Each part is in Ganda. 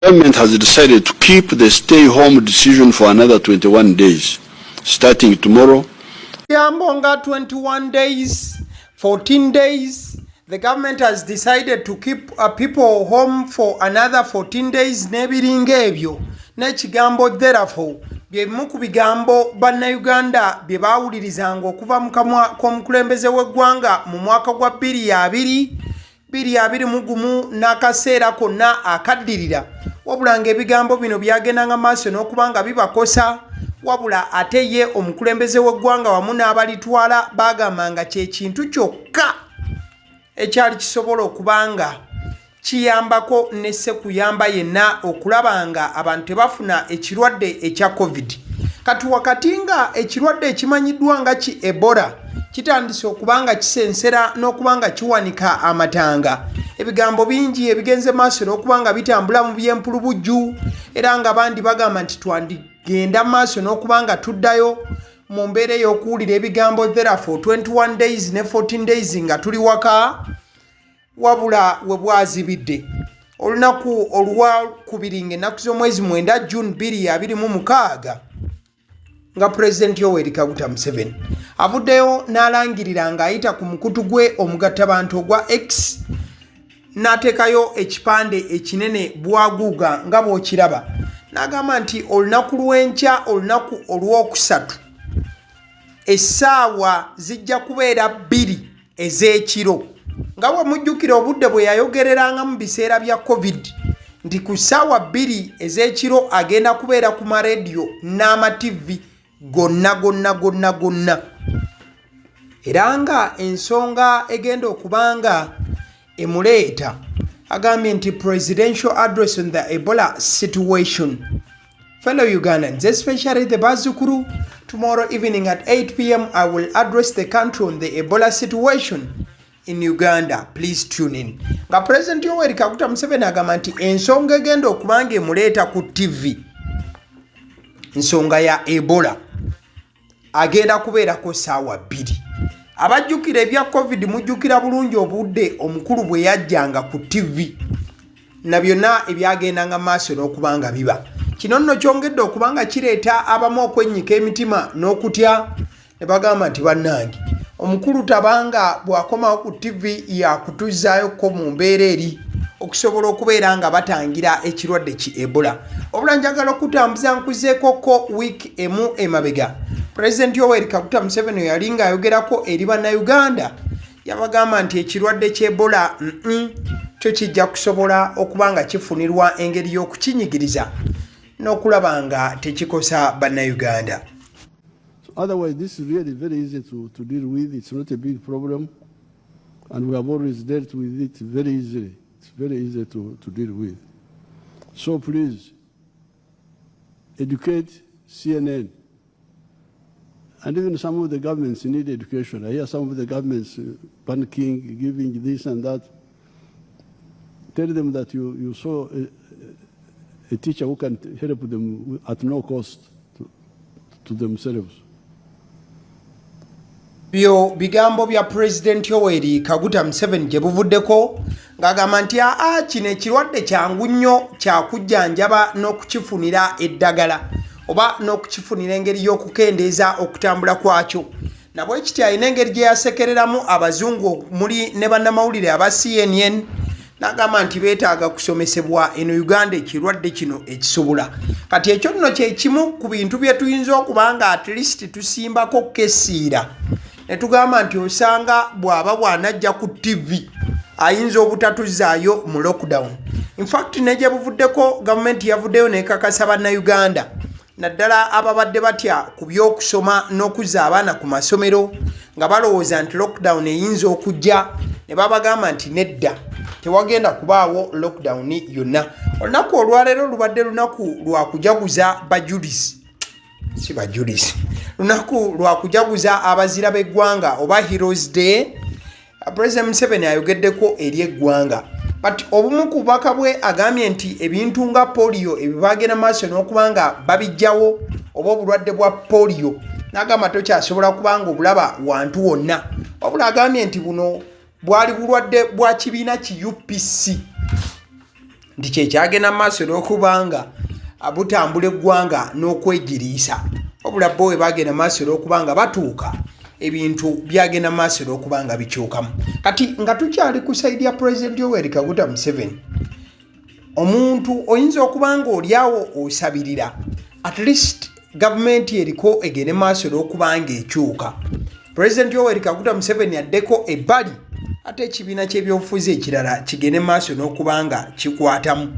Government has decided to keep the stay-home decision for another 21 days, starting tomorrow. Yambonga 21 days, 14 days. The government has decided to keep people home for another 14 days. Nebiringa ebyo n'ekigambo therefore byebimu ku bigambo bannayuganda bye baawulirizanga okuva mu kamwa k'omukulembeze w'eggwanga mu mwaka gwa 2021 n'akaseera konna akaddirira. Wabula ng'ebigambo bino byagendanga maaso n'okubanga bibakosa, wabula ate ye omukulembeze w'eggwanga wamu n'abalitwala baagambanga kye kintu kyokka ekyali kisobola okubanga kiyambako ne sekuyamba yenna okulabanga abantu tebafuna ekirwadde ekya COVID. Kati wakati nga ekirwadde ekimanyiddwa nga ki Ebola kitandise okubanga kisensera n'okubanga kiwanika amatanga, ebigambo bingi ebigenze maaso n'okubanga bitambula mu byempulubujju, era nga bandi bagamba nti twandigenda maaso n'okubanga tuddayo mu mbeera y'okuwulira ebigambo therefore 21 days ne 14 days nga tuli waka. Wabula we bwazibidde olunaku olwakubiri ng'ennaku z'omwezi 9 June 2026 nga President Yoweri Kaguta Museveni avuddeyo n'alangirira ng'ayita ku mukutu gwe omugattabantu ogwa X n'ateekayo ekipande ekinene bwaguuga nga bw'okiraba, n'agamba nti olunaku lw'enkya olunaku olwokusatu essaawa zijja kubeera 2 ez'ekiro, nga bw'amujjukira obudde bwe yayogereranga mu biseera bya COVID nti ku ssaawa 2 ez'ekiro agenda kubeera ku marediyo n'amativi gonna. Era nga ensonga egenda okubanga emuleeta agambye nti presidential address on the Ebola situation. Fellow Ugandans, especially the Bazukuru, tomorrow evening at 8 p.m. I will address the country on the Ebola situation in Uganda. Please tune in. Nga President Yoweri Kaguta Museveni agamba nti ensonga egenda okubanga emuleeta ku TV, ensonga ya Ebola, agenda kubeerako ssaawa 2. Abajjukira ebya COVID mujjukira bulungi obudde omukulu bwe yajjanga ku TV na byonna ebyagendanga maaso n'okubanga biba. Kino nno kyongedde okubanga kireeta abamu okwennyika emitima n'okutya, ne bagamba nti bannange omukulu tabanga bw'akomawo ku TV yakutuzzaayo mu mbeera eri okusobola okubeera nga batangira ekirwadde ki Ebola. Obula njagala okutambuza nkuzeekoko wiiki emu emabega President Yoweri Kaguta Museveni yali ng'ayogerako eri bannayuganda, yabagamba nti ekirwadde ky'Ebola kyo kijja kusobola okubanga kifunirwa engeri y'okukinyigiriza n'okulaba nga tekikosa bannayuganda. Otherwise, this is really very easy to deal with. It's not a big problem, and we have always dealt with it very easily. It's very easy to deal with. So please, educate CNN. And even some of the governments need education. I hear some of the governments panicking, giving this and that. Tell them that you saw a teacher who can help them at no cost to themselves. Byo bigambo bya President Yoweri Kaguta Museveni gye buvuddeko ng'agamba nti kino ekirwadde kyangu nnyo kyakujjanjaba n'okukifunira eddagala oba n'okukifunira engeri y'okukendeeza okutambula kwakyo. Nabwe kiti alina engeri gye yasekereramu abazungu muli ne bannamawulire aba CNN, n'agamba nti beetaaga kusomesebwa eno Uganda ekirwadde kino ekisobola. Kati ekyo nno kye kimu ku bintu bye tuyinza okubanga at least tusimbako kesiira ne tugamba nti osanga bw'aba bw'anajja ku TV ayinza obutatuzaayo mu lockdown. In fact negye buvuddeko gavumenti yavuddeyo n'ekakasa bannayuganda naddala ababadde batya ku by'okusoma n'okuzza abaana ku masomero nga balowooza nti lockdown eyinza okujja, ne babagamba nti nedda, tewagenda kubaawo lockdown yonna. Olunaku olwaleero lubadde lunaku lwa kujaguza bajulizi, si bajulizi, lunaku lwa kujaguza abazira b'eggwanga oba Heroes Day. President Museveni ayogeddeko eri eggwanga, but obumu ku bubaka bwe agambye nti ebintu nga polio ebibagenda maaso n'okubanga babijjawo oba obulwadde bwa polio, n'agamba tokyasobola kubanga obulaba wantu wonna, wabula agambye nti buno bwali bulwadde bwa kibiina ki UPC nti kyekyagenda maaso n'okubanga butambula eggwanga n'okwegiriisa wabula bo we bagenda maaso n'okubanga batuuka ebintu byagenda maaso n'okubanga bikyukamu. Kati nga tukyali ku saidi ya President Yoweri Kaguta Museveni, omuntu oyinza okubanga oliawo osabirira at least gavumenti eriko egende maaso n'okubanga ekyuka. President Yoweri Kaguta Museveni addeko ebbali ate ekibiina ky'ebyobufuzi ekirala kigende maaso n'okubanga kikwatamu.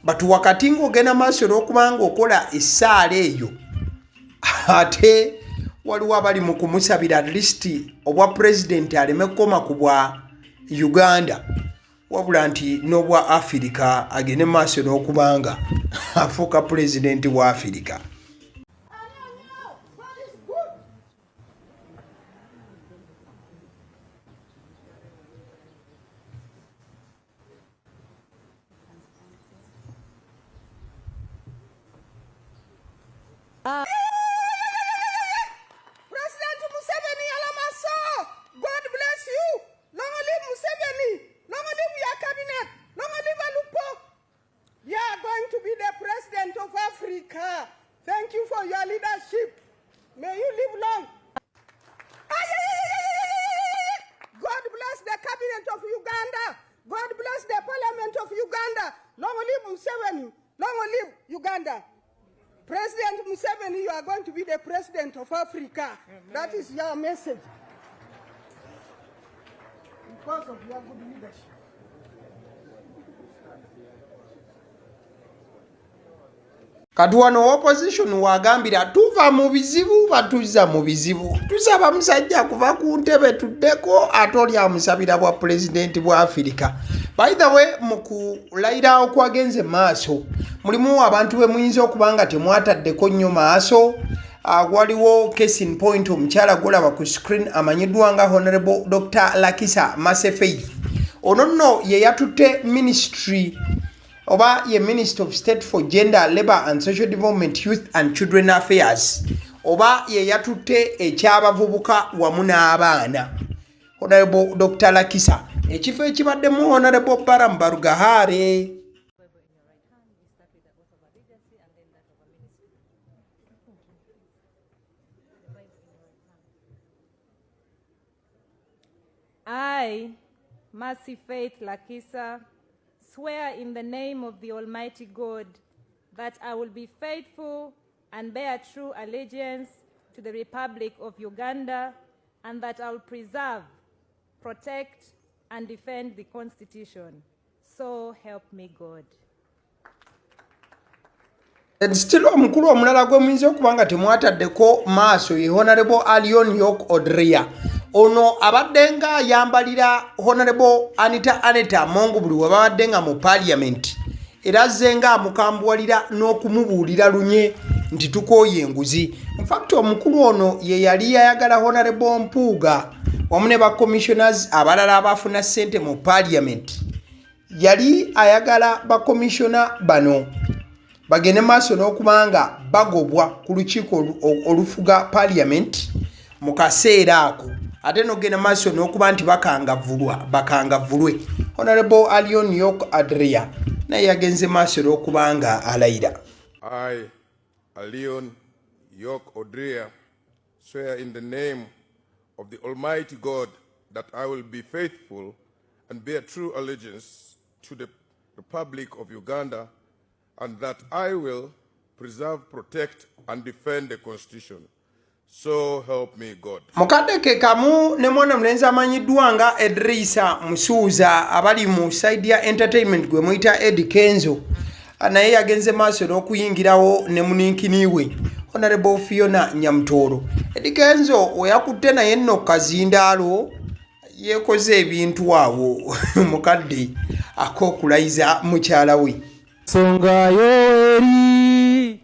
Batu wakati ng'ogenda maaso n'okubanga okola essaala eyo ate waliwo abali mu kumusabira at least obwa president aleme kukoma ku bwa Uganda wabula nti n'obwa Africa agende maaso n'okubanga afuuka president wa Africa. President Museveni Alamaso, God bless you. Long live Museveni. Long live your cabinet. Long live Alupo. You are going to be the president of Africa. Thank you for your leadership. May you live long. God bless the cabinet of Uganda. God bless the parliament of Uganda. Long live Museveni. Long live Uganda. President Museveni, you are going to be the president of Africa. Amen. That is your message. Because of your good leadership. Kati wano opposition wagambira tuva mu bizibu batuza mu bizibu. Tusaba musajja kuva ku ntebe tuddeko ate oli amusabira bwa president bwa Africa. By the way, mukulayira okwagenze maaso mulimu abantu be muyinza okubanga temwataddeko nnyo maaso. Waliwo case in point omukyala gwolaba ku screen amanyiddwa nga Honorable Dr. Lakisa Faith. Ono nno ye yatutte ministry oba ye Minister of State for Gender, Labour and Social Development, Youth and Children Affairs oba ye yatutte ekyabavubuka wamu n'abaana. Honorable Dr. Lakisa ekifo ekibaddemu Honorable Baram Barugahare. I, Mercy Faith Lakisa, swear in the name of the Almighty God that I will be faithful and bear true allegiance to the Republic of Uganda, and that I will preserve, protect, and defend the Constitution. So help me God. Still omukulu omulala gwe muyinza okubanga temwataddeko maaso ye Honorable Alion York Odria. Ono abadde nga ayambalira Honorable Anita Mongo buli we babadde nga mu parliament. Era azze nga amukambuwalira n'okumubuulira lunye nti tukooye enguzi. In fact omukulu ono ye yali ayagala Honorable Mpuuga wamu ne ba commissioners abalala abafuna ssente mu parliament. Yali ayagala ba commissioner bano bagende maaso n'okubanga bagobwa ku lukiiko olufuga parliament mu kaseera ako ate n'ogenda maaso n'okuba nti bakangavvulwe. Honorable Alion York Adria naye yagenze maaso n'okubanga alayira. I, Alion York Odria, swear in the name of the Almighty God that I will be faithful and bear true allegiance to the Republic of Uganda, and that I will preserve, protect, and defend the Constitution. So help me God. Mukadde ke kamu ne mwana mulenzi amanyiddwa nga Edrisa Musuuza abali mu side ya entertainment gwe muyita Eddie Kenzo. Naye yagenze maaso n'okuyingirawo ne muninkiniwe Honorable Fiona Nyamutoro. Eddie Kenzo oyakutte naye nno kazindaalo yeekoze ebintu awo mukadde ak'okulayiza mukyala we. Songa Yoweri.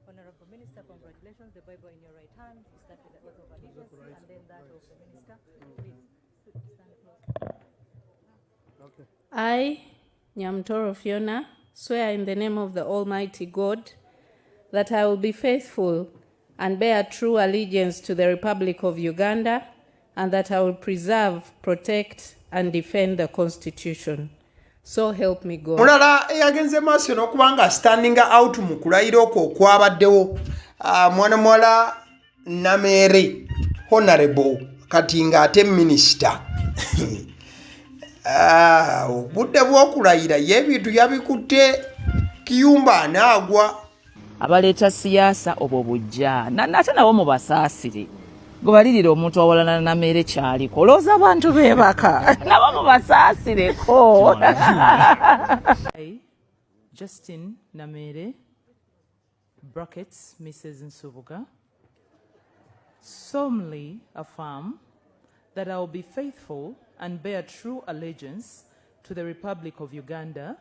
Honorable Minister, congratulations. The Bible in your right hand. You start with the oath of allegiance and then that of the minister. Please. I, Nyamtoro Fiona, swear in the name of the Almighty God that I will be faithful and bear true allegiance to the Republic of Uganda, and that I will preserve, protect, and defend the Constitution. So help me God. Mulala eyagenze maaso n'okubanga standing out mu kulayira okwo okwabaddewo mwana mwala Nameere Honorable kati ng'ate minisita obudde bw'okulayira ye ebintu yabikutte kiyumba anaagwa. Abaleeta siyaasa obwo bujja nate nabo mubasaasire gwebalirira omuntu awalana na Nameere kyaliko olowooza abantu beebaka nabo mubasaasireko. Justin Nameere brackets Mrs. Nsubuga solemnly affirm that I will be faithful and bear true allegiance to the Republic of Uganda,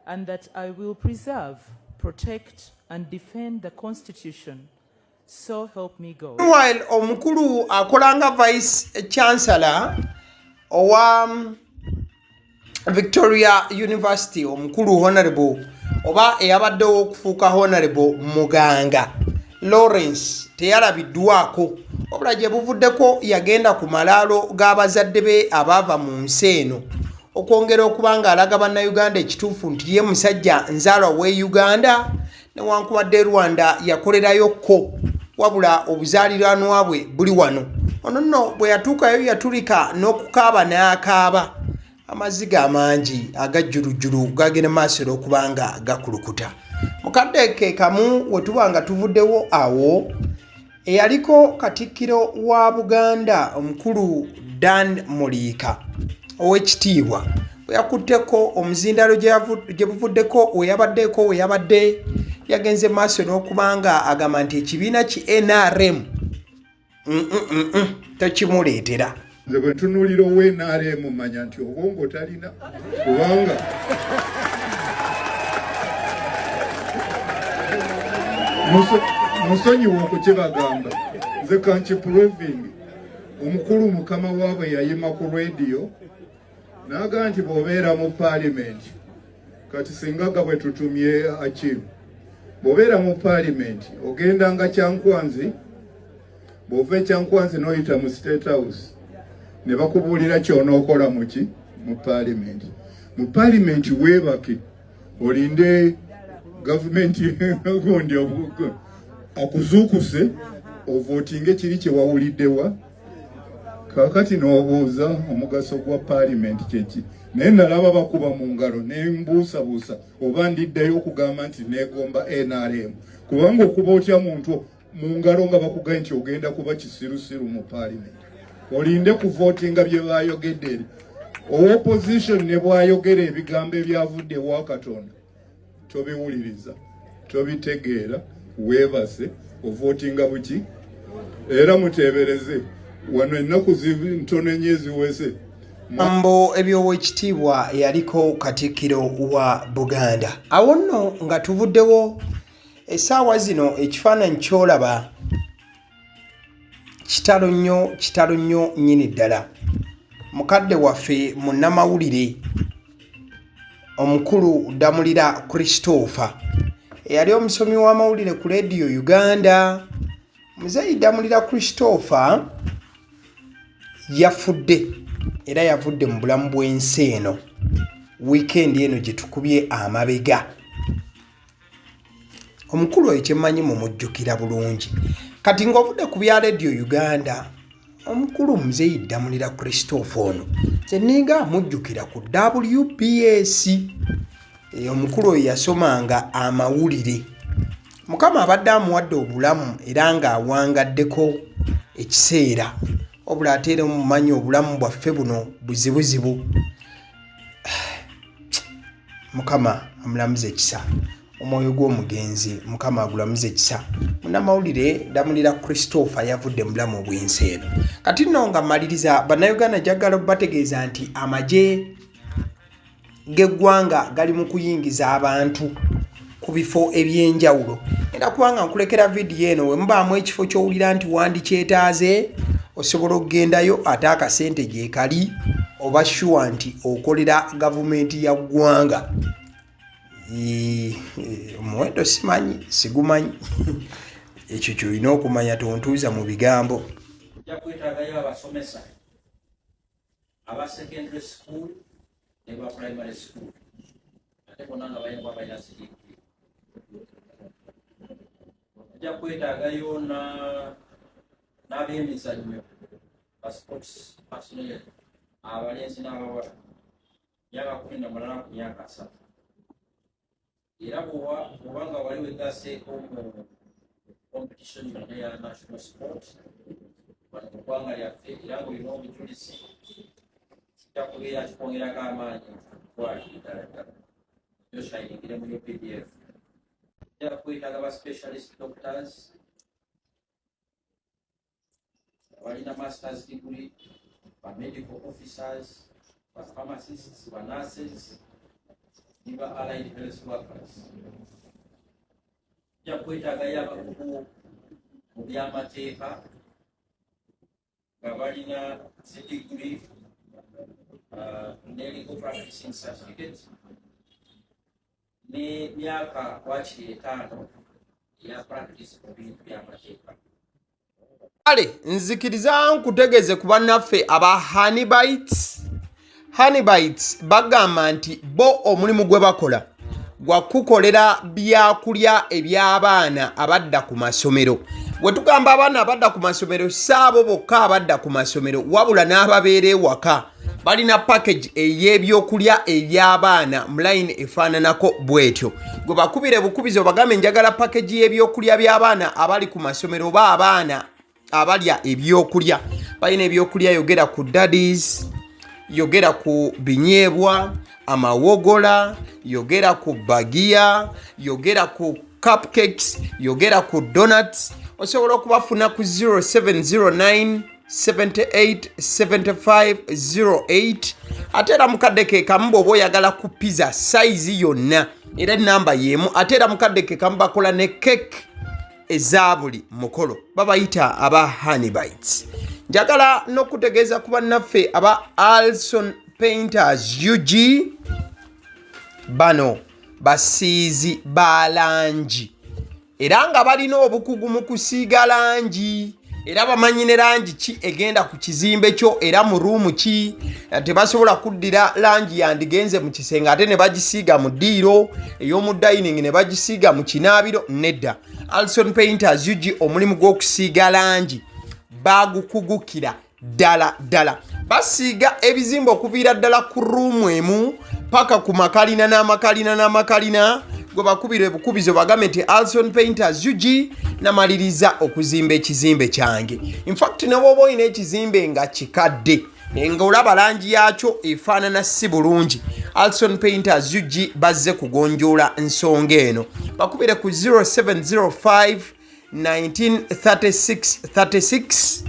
and that I will preserve, protect, and defend the Constitution. So help me God. While omukulu akolanga Vice Chancellor owa Victoria University omukulu Honorable oba eyabaddewo okufuuka Honorable Muganga Lawrence teyalabiddwako obula gye buvuddeko yagenda ku malaalo g'abazadde be abaava mu nsi eno okwongera okubanga alaga bannayuganda ekituufu nti ye musajja nzaalwa w'e Uganda newankubadde Rwanda yakolerayokko wabula obuzaaliranwa bwe buli wano. Ono nno bwe yatuukayo yatulika n'okukaaba n'akaaba amaziga amangi agajjulujjulu gagenda maaso okubanga gakulukuta. Mukadde ke kamu we tuba nga tuvuddewo awo eyaliko Katikkiro wa Buganda omukulu Dan Muliika ow'ekitiibwa we yakutteko omuzindalo gye buvuddeko we yabadde yagenze maaso n'okubanga agamba nti ekibiina ki NRM tekimuleetera. Nze bwe ntunuulira owe NRM manya nti obwongo talina kubanga musonyiwa okukibagamba nze kankiproving omukulu mukama waabwe yayima ku radio n'agamba nti bw'obeera mu paalimenti kati singaga bwe tutumye akimu bw'obeera mu paalimenti ogenda nga Kyankwanzi bw'ova Kyankwanzi n'oyita mu State House ne bakubuulira ky'onookola muki mu paalimenti. Mu paalimenti weebake olinde gavumenti gundi akuzuukuse ovootinge kiri kye wawuliddewa kakati n'obuuza omugaso gwa paalimenti kyeki naye nalaba bakuba mu ngalo ne mbuusabuusa oba ndiddayo okugamba nti neegomba NRM kubanga okuba otya muntu mu ngalo nga bakugambye nti ogenda kuba kisirusiru mu paalimenti olinde kuvootinga bye baayogedde opposition ne bwayogera ebigambo ebyavudde wa Katonda tobiwuliriza tobitegeera weebase ovootinga buki era muteebereze wano ennaku ntono ennyo eziwese mambo eby'owekitiibwa yaliko Katikkiro wa Buganda. Awo nno nga tuvuddewo essaawa zino ekifaananyi ky'olaba kitalo nnyo nnyini ddala. Mukadde waffe Munamawulire omukulu Damulira Christopher eyali omusomi w'amawulire ku Radio Uganda. Muzeeyi Damulira Christopher yafudde era yavudde mu bulamu bw'ensi eno weekend eno gye tukubye amabega. Omukulu oyo kyemmanyi mumujjukira bulungi. Kati ng'ovudde ku bya Radio Uganda omukulu Muzeeyi Damulira Christopher ono nze ninga amujjukira ku WBS. Omukulu oyo yasomanga amawulire. Mukama abadde amuwadde obulamu era ng'awangaddeko ekiseera obula ate era mumanyi obulamu bwaffe buno buzibuzibu. Mukama amulamuze ekisa omwoyo gw'omugenzi Mukama agulamuze ekisa. Munamawulire Damulira Christopher yavudde mu bulamu bw'ensi eno. Kati nno nga mmaliriza bannayuganda njagala bategeeza nti amagye g'eggwanga gali mu kuyingiza abantu ku bifo eby'enjawulo. Era kubanga nkulekera vidiyo eno we mubaamu ekifo ky'owulira nti wandikyetaaze osobola okugendayo ate akasente gye kali oba sure nti okolera gavumenti ya ggwanga. Omuwendo simanyi, sigumanyi. Ekyo kyolina okumanya, tontuuza mu bigambo. Ojja kwetaagayo abasomesa aba secondary school ne ba primary school ate bonna nga bayingwa balina civic. Ojja kwetaagayo n'ab'emizannyo ba sports personnel abalenzi n'abawala myaka 18 ku myaka 3. Era bw'obanga wali wegaseeko mu competition yonna ya national sport bano mu ggwanga lyaffe era ng'olina obujulizi kijja kubeera kikwongerako amaanyi okwalira ddala oshayingire mu UPDF. Ojja kwetaaga ba specialist doctors abalina masters degree, ba medical officers, ba pharmacists, ba nurses, ne ba allied health workers. Ojja kwetaagayo abakugu mu by'amateeka nga balina degree ne legal practicing certificate ne myaka 5 ya practice mu bintu by'amateeka. Kale nzikiriza nkutegeeze ku bannaffe aba Honeybites bagamba nti bo omulimu gwe bakola gwa kukolera byakulya eby'abaana abadda ku masomero. Bwe tugamba abaana abadda ku masomero saabo bokka abadda ku masomero wabula n'ababeera ewaka balina package ey'ebyokulya eby'abaana mu line efaananako bwetyo. Gwe bakubire bukubizo bagambe njagala package y'ebyokulya by'abaana abali ku masomero oba abaana abalya ebyokulya. Balina ebyokulya yogera ku daddies, yogera ku binyeebwa, amawogola, yogera ku bagiya, yogera ku cupcakes, yogera ku donuts. Osobola okubafuna ku 0709 78 75 08. Ate era mukadde ke kamu bw'oba oyagala ku pizza size yonna era ennamba y'emu. Ate era mukadde ke kamu bakola ne cake eza buli mukolo, babayita aba Honeybites. Njagala n'okutegeeza ku bannaffe aba Alson Painters UG, bano basiizi ba langi era nga balina obukugu mu kusiiga langi era bamanyi ne langi ki egenda ku kizimbe kyo era mu ruumu ki. Tebasobola kuddira langi yandigenze mu kisenge ate ne bagisiiga mu ddiiro ey'omu dining ne bagisiiga mu kinaabiro. Nedda, Alson Painters UG omulimu gw'okusiiga langi bagukugukira ddala. Basiiga ebizimbe okuviira ddala ku ruumu emu paka ku makalina n'amakalina. Gwe bakubire bukubizo bagambe nti Alson Painters UG namaliriza okuzimba ekizimbe kyange. In fact ne bw'oba olina ekizimbe nga kikadde nga olaba langi yaakyo efaanana si bulungi, Alson Painters UG bazze kugonjoola ensonga eno. Bakubire ku 0705 1936 36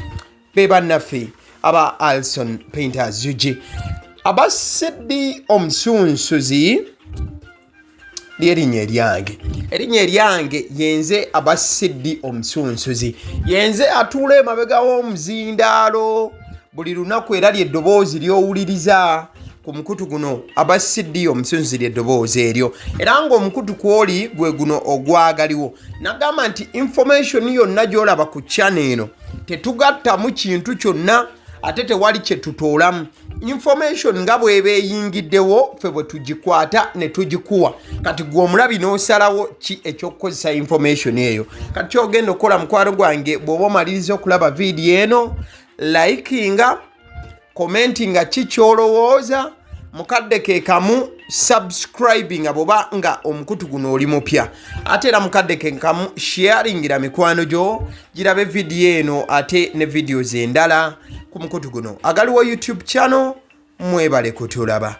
be bannaffe aba Alson Painters UG. Aba Siddi Omusunsuzi ly'erinnya eryange yenze aba Siddi Omusunsuzi. Yenze atuula emabega w'omuzindaalo buli lunaku era ly'eddoboozi ly'owuliriza ku mukutu guno aba Siddi Omusunsuzi ly'eddoboozi eryo. Era ng'omukutu kw'oli gwe guno ogwagaliwo. Nagamba nti information yonna gy'olaba ku channel eno tetugattamu kintu kyonna ate tewali kye tutoolamu. Information nga bw'eba eyingiddewo ffe bwe tugikwata ne tugikuwa. Kati gwe omulabi n'osalawo ki eky'okukozesa information eyo. Kati ky'ogenda okukola mukwano gwange bw'oba omaliriza okulaba vidiyo eno, likinga, commentinga ki ky'olowooza, mukadde ke kamu subscribinga bw'oba nga omukutu guno oli mupya. Ate era mukadde ke kamu sharingira mikwano gyo girabe vidiyo eno ate ne videos endala ku mukutu guno. Agaliwo YouTube channel, mwebale kutulaba.